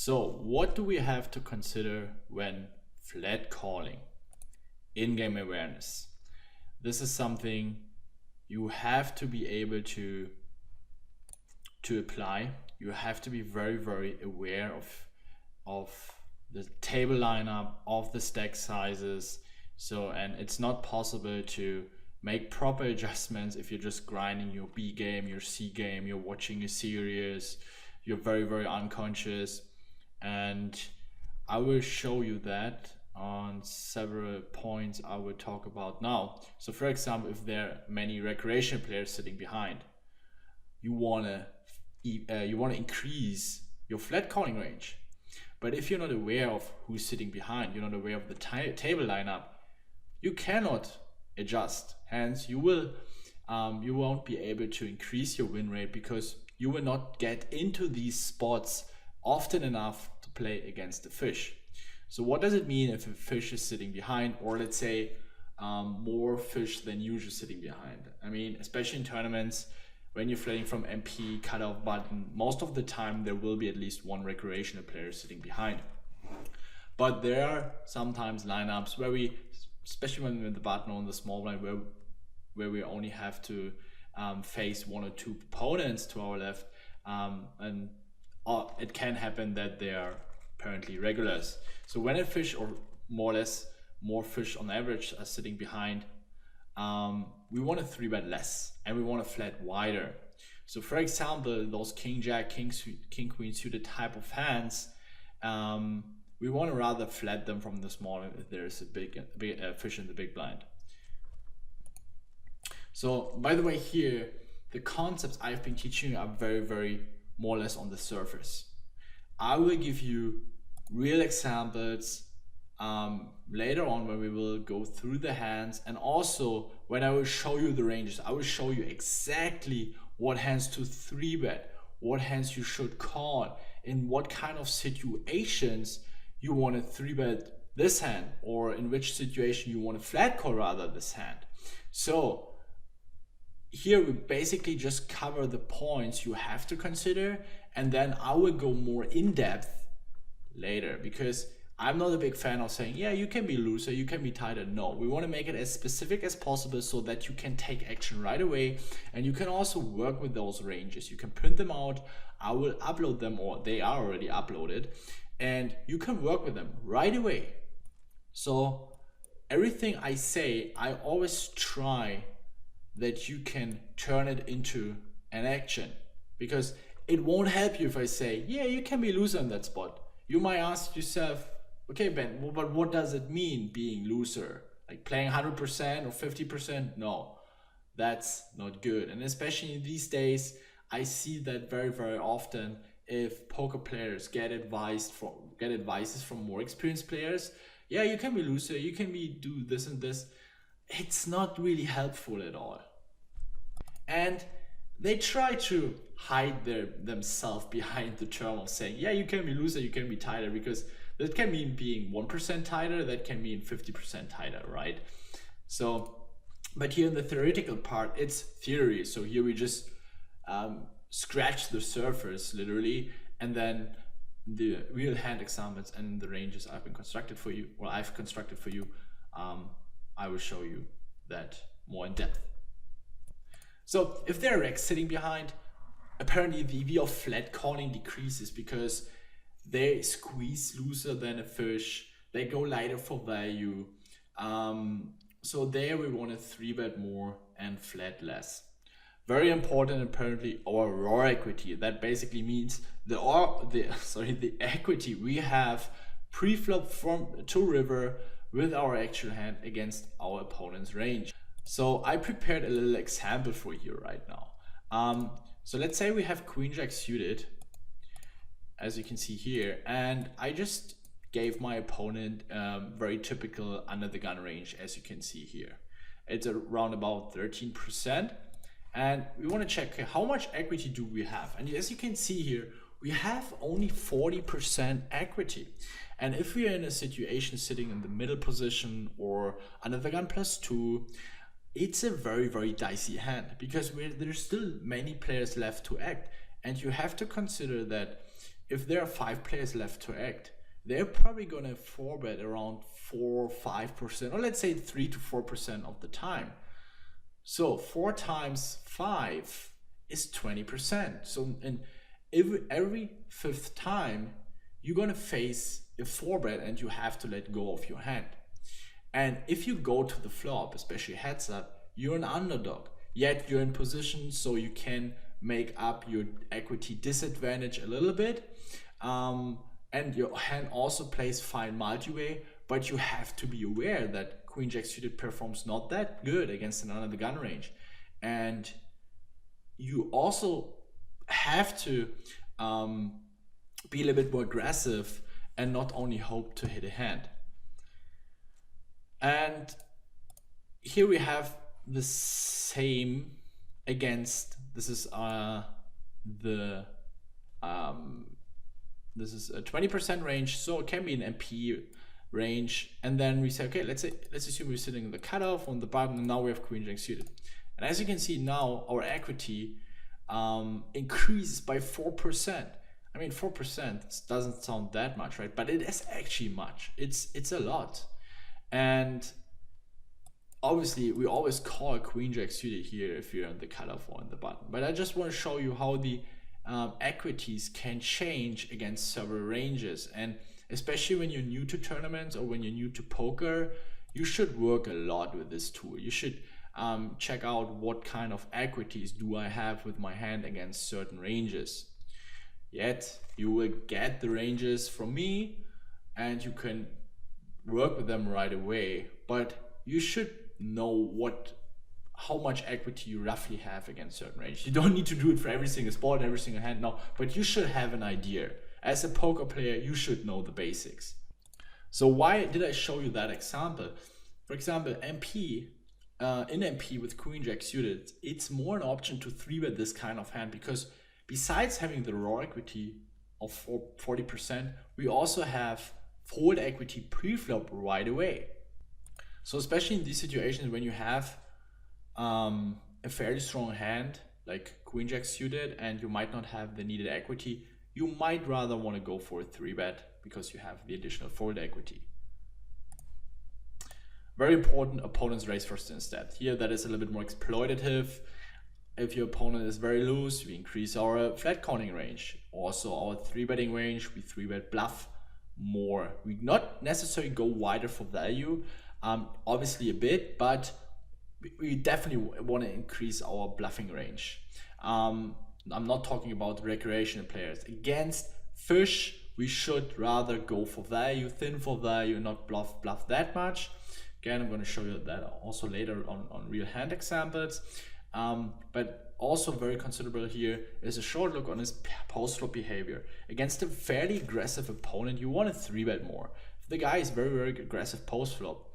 So what do we have to consider when flat calling? In-game awareness. This is something you have to be able to apply. You have to be very aware of the table lineup, of the stack sizes. So, and it's not possible to make proper adjustments if you're just grinding your B game, your C game, you're watching a series, you're very unconscious. And I will show you that on several points I will talk about now. So for example, if there are many recreational players sitting behind, you wanna increase your flat calling range. But if you're not aware of who's sitting behind, you're not aware of the table lineup, you cannot adjust. Hence, you won't be able to increase your win rate because you will not get into these spots often enough to play against the fish. So what does it mean if a fish is sitting behind, or let's say more fish than usual sitting behind? I mean, especially in tournaments, when you're flatting from MP, cutoff button, most of the time there will be at least one recreational player sitting behind. But there are sometimes lineups where we, especially when we're in the button or in the small blind, where we only have to face one or two opponents to our left, and it can happen that they are apparently regulars. So when a fish, or more or less more fish on average, are sitting behind, we want to 3-bet less and we want to flat wider. So for example, those king jack, king queen suited type of hands, we want to rather flat them from the small if there's a big fish in the big blind. So by the way, here the concepts I've been teaching you are very more or less on the surface. I will give you real examples later on when we will go through the hands, and also when I will show you the ranges. I will show you exactly what hands to 3-bet, what hands you should call, in what kind of situations you want to 3-bet this hand, or in which situation you want to flat call rather this hand. So here we basically just cover the points you have to consider, and then I will go more in depth later, because I'm not a big fan of saying, yeah, you can be looser, you can be tighter. No, we want to make it as specific as possible so that you can take action right away, and you can also work with those ranges. You can print them out, I will upload them, or they are already uploaded, and you can work with them right away. So everything I say, I always try that you can turn it into an action, because it won't help you if I say, yeah, you can be looser in that spot. You might ask yourself, okay, Ben, but what does it mean being looser? Like playing 100% or 50%? No, that's not good. And especially these days, I see that very often. If poker players get advices from more experienced players, yeah, you can be looser, you can do this and this. It's not really helpful at all. And they try to hide themselves behind the term of saying, yeah, you can be looser, you can be tighter, because that can mean being 1% tighter, that can mean 50% tighter, right? So, but here in the theoretical part, it's theory. So here we just scratch the surface literally, and then the real hand examples and the ranges I've constructed for you, I will show you that more in depth. So if there are racks sitting behind, apparently the EV of flat calling decreases because they squeeze looser than a fish, they go lighter for value. So there we want to 3-bet more and flat less. Very important, apparently, our raw equity. That basically means the equity we have pre-flop to river with our actual hand against our opponent's range. So I prepared a little example for you right now. So let's say we have queen jack suited, as you can see here, and I just gave my opponent very typical under the gun range, as you can see here. It's around about 13%, and we want to check how much equity do we have. And as you can see here, we have only 40% equity. And if we are in a situation sitting in the middle position or under the gun +2, it's a very dicey hand, because there's still many players left to act, and you have to consider that if there are 5 players left to act, they're probably gonna 4-bet around 4-5%, or let's say 3-4% of the time. So 4 times 5 is 20%. So in every 5th time, you're gonna face a 4-bet and you have to let go of your hand. And if you go to the flop, especially heads up, you're an underdog. Yet you're in position so you can make up your equity disadvantage a little bit. And your hand also plays fine multi-way, but you have to be aware that Queen Jack suited performs not that good against an under the gun range. And you also have to be a little bit more aggressive and not only hope to hit a hand. And here we have the same against, this is this is a 20% range, so it can be an MP range. And then we say, okay, let's assume we're sitting in the cutoff on the bottom, and now we have Queen Jack suited. And as you can see now, our equity increases by 4%. I mean, 4% doesn't sound that much, right? But it is actually much. It's a lot. And obviously, we always call Queen Jack suited here if you're on the cutoff or on the button. But I just want to show you how the equities can change against several ranges. And especially when you're new to tournaments or when you're new to poker, you should work a lot with this tool. You should check out what kind of equities do I have with my hand against certain ranges. Yet you will get the ranges from me and you can work with them right away, but you should know how much equity you roughly have against certain ranges. You don't need to do it for every single spot, every single hand, no, but you should have an idea. As a poker player, you should know the basics. So why did I show you that example? For example, MP, in MP with Queen Jack suited, it's more an option to 3-bet this kind of hand, because besides having the raw equity of 40%, we also have fold equity pre-flop right away. So especially in these situations when you have a fairly strong hand like Queen Jack suited and you might not have the needed equity, you might rather want to go for a 3-bet because you have the additional fold equity. Very important, opponents raise first instead. Here that is a little bit more exploitative. If your opponent is very loose, we increase our flat calling range. Also our 3-betting range, we 3-bet bluff more. We not necessarily go wider for value, obviously a bit, but we definitely want to increase our bluffing range. I'm not talking about recreational players. Against fish, we should rather go for value, thin for value, not bluff that much. Again, I'm going to show you that also later on real hand examples. But also very considerable here is a short look on his post-flop behavior. Against a fairly aggressive opponent, you want to 3-bet more. If the guy is very, very aggressive post-flop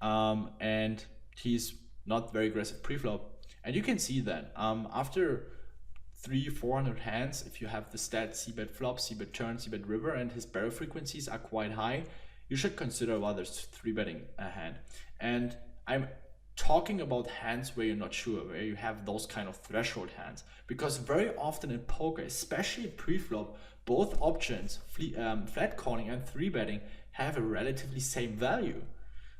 and he's not very aggressive pre-flop, and you can see that after 300-400 hands, if you have the stat c-bet flop, c-bet turn, c-bet river, and his barrel frequencies are quite high, you should consider whether 3-betting a hand. And I'm talking about hands where you're not sure, where you have those kind of threshold hands, because very often in poker, especially pre-flop, both options, flat calling and 3-betting, have a relatively same value.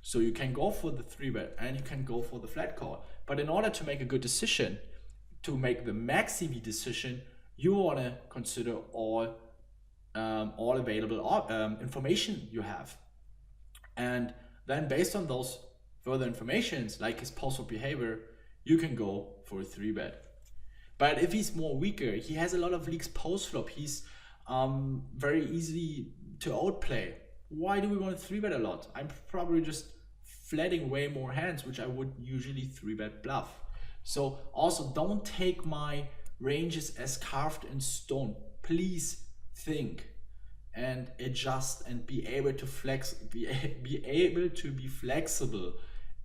So you can go for the 3-bet and you can go for the flat call. But in order to make a good decision, to make the max EV decision, you want to consider all available information you have. And then based on those further informations, like his post-flop behavior, you can go for a 3-bet. But if he's more weaker, he has a lot of leaks post-flop, he's very easy to outplay. Why do we want to 3-bet a lot? I'm probably just flatting way more hands, which I would usually 3-bet bluff. So also don't take my ranges as carved in stone. Please think and adjust and be able to be flexible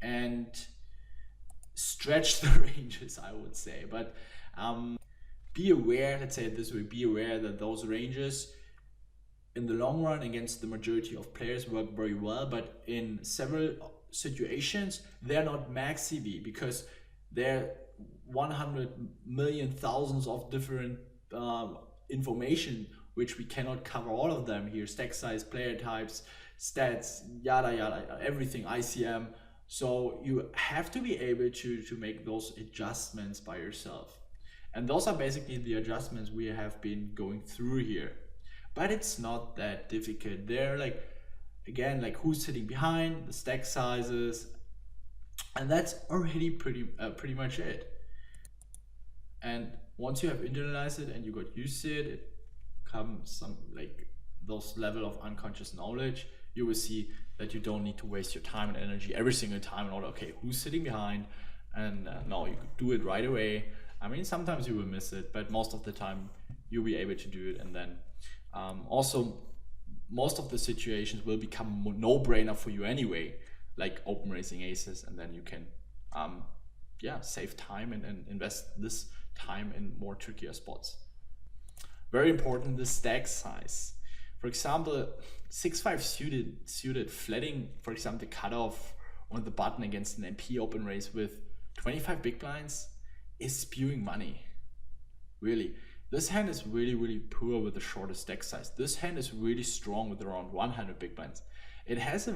and stretch the ranges, I would say. But be aware, let's say it this way, be aware that those ranges in the long run against the majority of players work very well, but in several situations they're not max EV because there are 100 million thousands of different information which we cannot cover all of them here: stack size, player types, stats, yada yada, everything, ICM. So you have to be able to make those adjustments by yourself. And those are basically the adjustments we have been going through here. But it's not that difficult. They're like, again, like who's sitting behind, the stack sizes, and that's already pretty much it. And once you have internalized it and you got used to it, it comes some like those level of unconscious knowledge. You will see that you don't need to waste your time and energy every single time in order, okay, who's sitting behind, and no, you could do it right away. I mean, sometimes you will miss it, but most of the time you'll be able to do it. And then also most of the situations will become no-brainer for you anyway, like open raising aces, and then you can save time and invest this time in more trickier spots. Very important, the stack size. For example, 6-5 suited flatting, for example, the cutoff on the button against an MP open raise with 25 big blinds is spewing money. Really, this hand is really poor with the shortest stack size. This hand is really strong with around 100 big blinds. It has a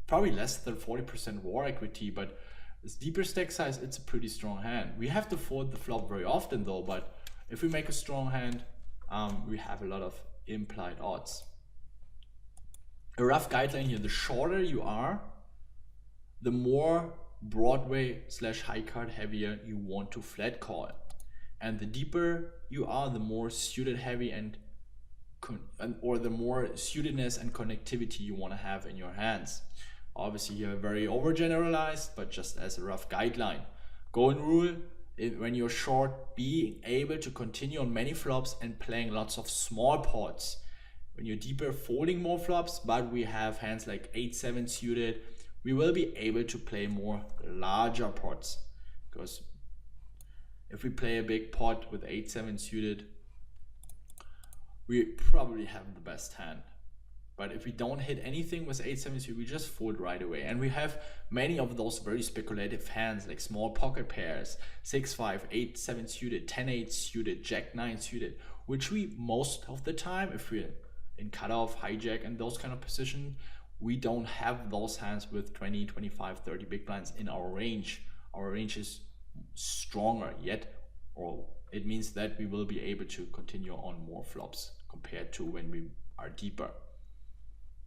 probably less than 40% war equity, but this deeper stack size, it's a pretty strong hand. We have to fold the flop very often though, but if we make a strong hand, we have a lot of implied odds. A rough guideline here: the shorter you are, the more Broadway / high card heavier you want to flat call, and the deeper you are, the more suited heavy or the more suitedness and connectivity you want to have in your hands. Obviously here very overgeneralized, but just as a rough guideline. Golden rule: when you're short, being able to continue on many flops and playing lots of small pots. When you're deeper, folding more flops, but we have hands like 8-7 suited, we will be able to play more larger pots, because if we play a big pot with 8-7 suited, we probably have the best hand. But if we don't hit anything with 8-7 suited, we just fold right away. And we have many of those very speculative hands, like small pocket pairs, 6-5, 8-7 suited, 10-8 suited, Jack-9 suited, which we most of the time, if we're in cutoff, hijack, and those kind of position, we don't have those hands with 20, 25, 30 big blinds in our range. Our range is stronger yet, or it means that we will be able to continue on more flops compared to when we are deeper.